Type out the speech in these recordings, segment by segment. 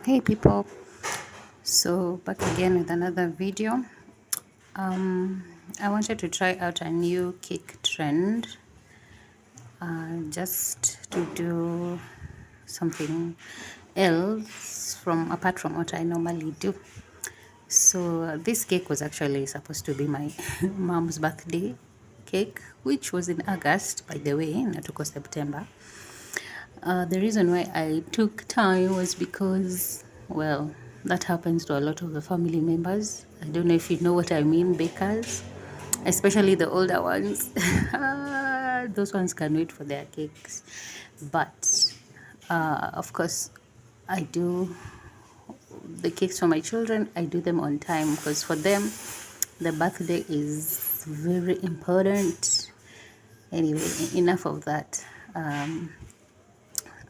Hey people, so back again with another video. I wanted to try out a new cake trend, just to do something else from apart from what I normally do. So this cake was actually supposed to be my mom's birthday cake, which was in August, by the way, not September. The reason why I took time was because, well, that happens to a lot of the family members. I don't know if you know what I mean, bakers, especially the older ones. Those ones can wait for their cakes. But, of course, I do the cakes for my children, I do them on time because for them, the birthday is very important. Anyway, enough of that.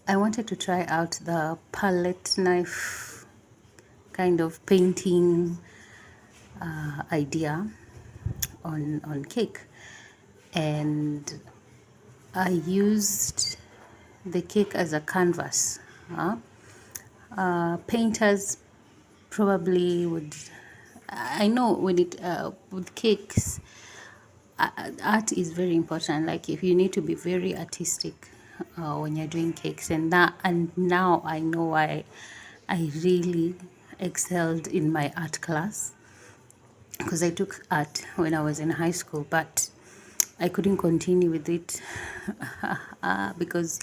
I wanted to try out the palette knife kind of painting idea on cake, and I used the cake as a canvas. Painters probably would. I know when it with cakes, art is very important. Like if you need to be very artistic when you're doing cakes, and now I know why I really excelled in my art class, because I took art when I was in high school, but I couldn't continue with it because,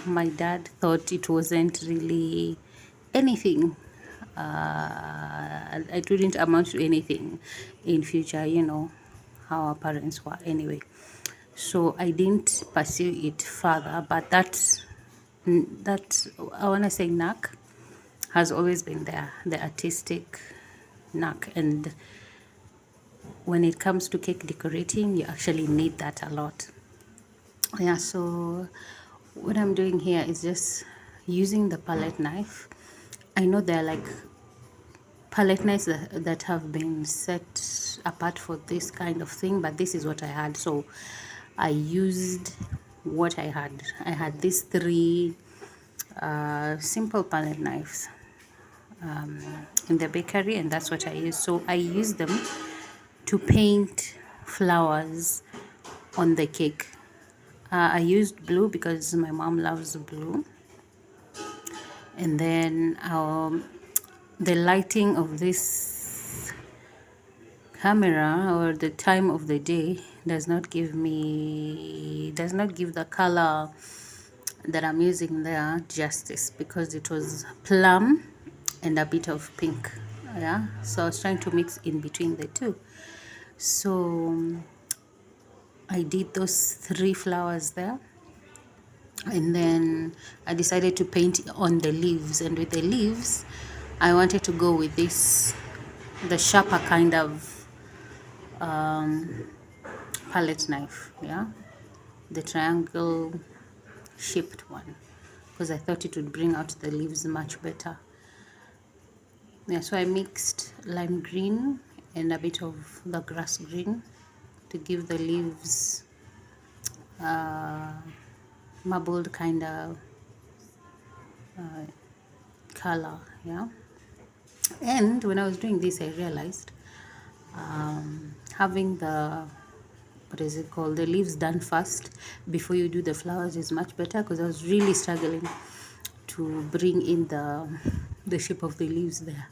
my dad thought it wasn't really anything. It wouldn't amount to anything in future, how our parents were anyway. So I didn't pursue it further, but that I want to say knack has always been there, the artistic knack. And when it comes to cake decorating, you actually need that a lot. Yeah, so what I'm doing here is just using the palette knife. I know there are like palette knives that have been set apart for this kind of thing, but this is what I had. So I used what I had. I had these three simple palette knives in the bakery, and that's what I used. So I used them to paint flowers on the cake. I used blue because my mom loves blue. And then the lighting of this camera or the time of the day does not give the color that I'm using there justice, because it was plum and a bit of pink. Yeah, so I was trying to mix in between the two. So I did those three flowers there, and then I decided to paint on the leaves. And with the leaves, I wanted to go with the sharper kind of palette knife, yeah, the triangle shaped one, because I thought it would bring out the leaves much better. Yeah, so I mixed lime green and a bit of the grass green to give the leaves marbled kind of color, yeah. And when I was doing this, I realized having what is it called, the leaves done first before you do the flowers is much better, because I was really struggling to bring in the shape of the leaves there.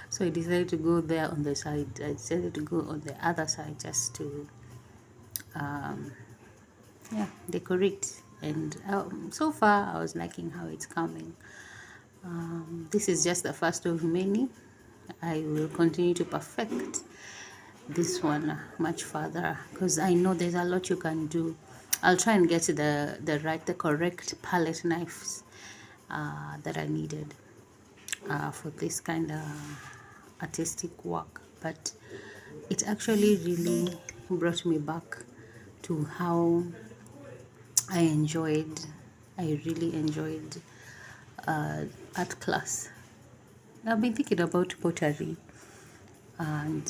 So I decided to go there on the side. I decided to go on the other side just to decorate. And so far I was liking how it's coming. This is just the first of many. I will continue to perfect this one much further, because I know there's a lot you can do. I'll try and get the correct palette knives that I needed for this kind of artistic work. But it actually really brought me back to how I really enjoyed art class. I've been thinking about pottery and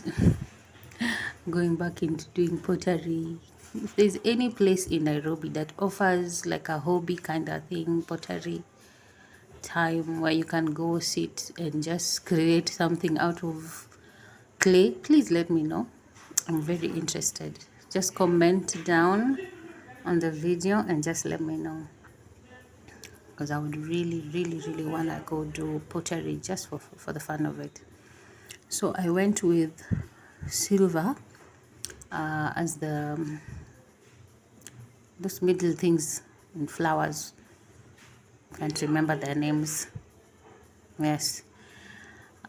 going back into doing pottery. If there's any place in Nairobi that offers like a hobby kind of thing, pottery, time where you can go sit and just create something out of clay, please let me know. I'm very interested. Just comment down on the video and just let me know, because I would really want to go do pottery just for the fun of it. So I went with silver as the those middle things and flowers. Can't remember their names. Yes,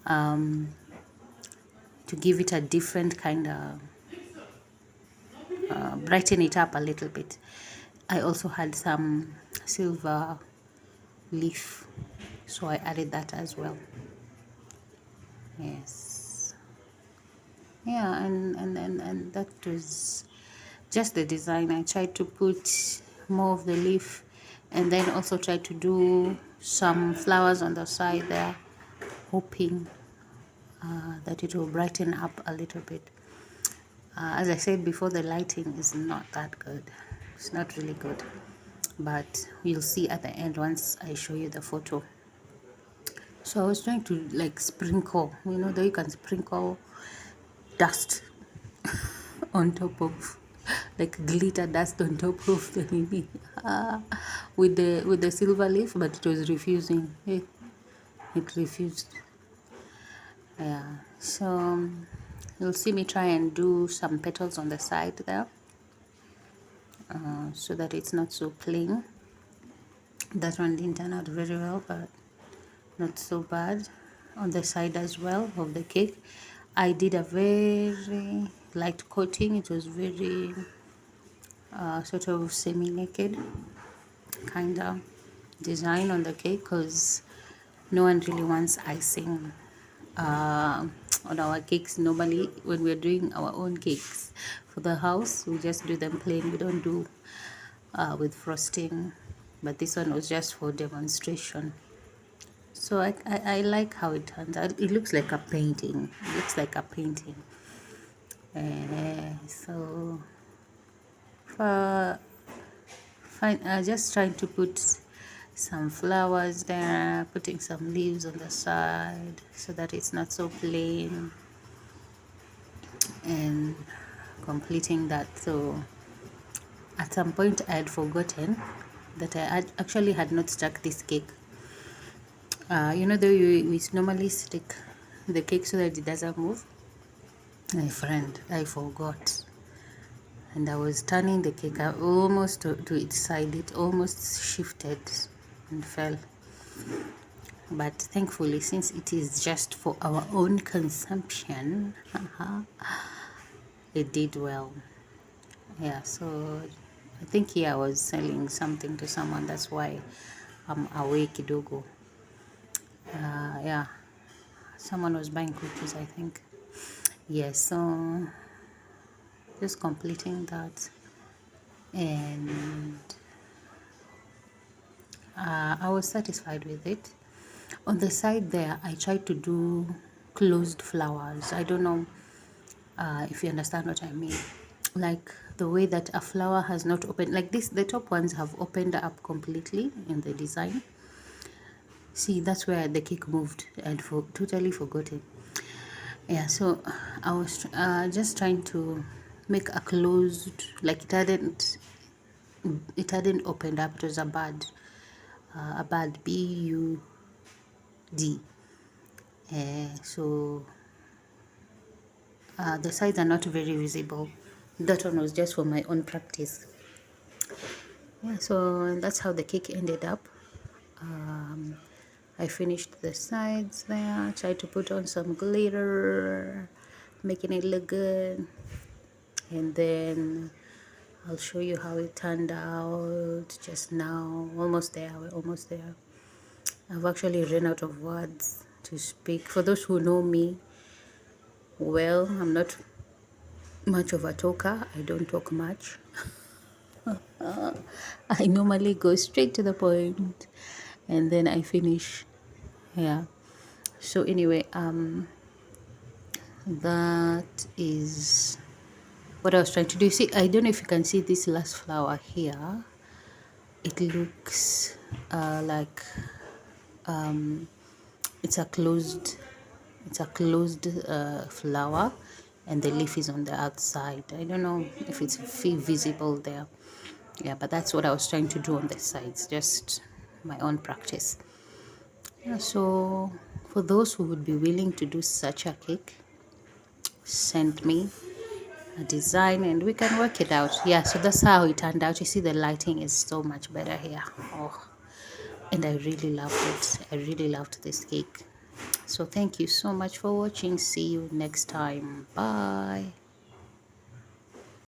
to give it a different kind of brighten it up a little bit. I also had some silver leaf, so I added that as well. Yes, yeah, and that was just the design. I tried to put more of the leaf, and then also tried to do some flowers on the side there, hoping that it will brighten up a little bit. As I said before, the lighting is not that good. It's not really good, but you'll see at the end once I show you the photo. So I was trying to like sprinkle, that you can sprinkle dust on top of, like glitter dust on top of the mimi, with the silver leaf, but it was refusing. It refused. Yeah. So you'll see me try and do some petals on the side there, so that it's not so plain. That one didn't turn out very well, but not so bad. On the side as well of the cake, I did a very light coating. It was very sort of semi-naked kind of design on the cake, because no one really wants icing on our cakes. Normally when we're doing our own cakes for the house, we just do them plain. We don't do with frosting, but this one was just for demonstration. So I like how it turns out. It looks like a painting. It looks like a painting. So fine. Just trying to put some flowers there, putting some leaves on the side so that it's not so plain, and completing that. So at some point I had forgotten that actually had not stuck this cake. We normally stick the cake so that it doesn't move. My friend, I forgot, and I was turning the cake almost to its side. It almost shifted and fell, but thankfully, since it is just for our own consumption, it did well. Yeah, so I think here I was selling something to someone. That's why I'm away kidogo. Yeah, someone was buying cookies, I think. Yes, so just completing that, and I was satisfied with it. On the side there, I tried to do closed flowers. I don't know if you understand what I mean. Like the way that a flower has not opened, like this, the top ones have opened up completely in the design. See, that's where the cake moved. I'd totally forgotten. Yeah, so I was just trying to make a closed, like it hadn't opened up. It was a bud, BUD. So the sides are not very visible. That one was just for my own practice. Yeah, so that's how the cake ended up. I finished the sides there, tried to put on some glitter, making it look good, and then I'll show you how it turned out just now. Almost there, we're almost there. I've actually run out of words to speak. For those who know me well, I'm not much of a talker. I don't talk much. I normally go straight to the point and then I finish. Yeah. So anyway, that is what I was trying to do. See, I don't know if you can see this last flower here. It looks like it's a closed flower, and the leaf is on the outside. I don't know if it's visible there. Yeah, but that's what I was trying to do on the sides, just my own practice. Yeah, so for those who would be willing to do such a cake, send me a design and we can work it out. Yeah, so that's how it turned out. You see, the lighting is so much better here. Oh, and I really loved it. I really loved this cake. So thank you so much for watching. See you next time. Bye.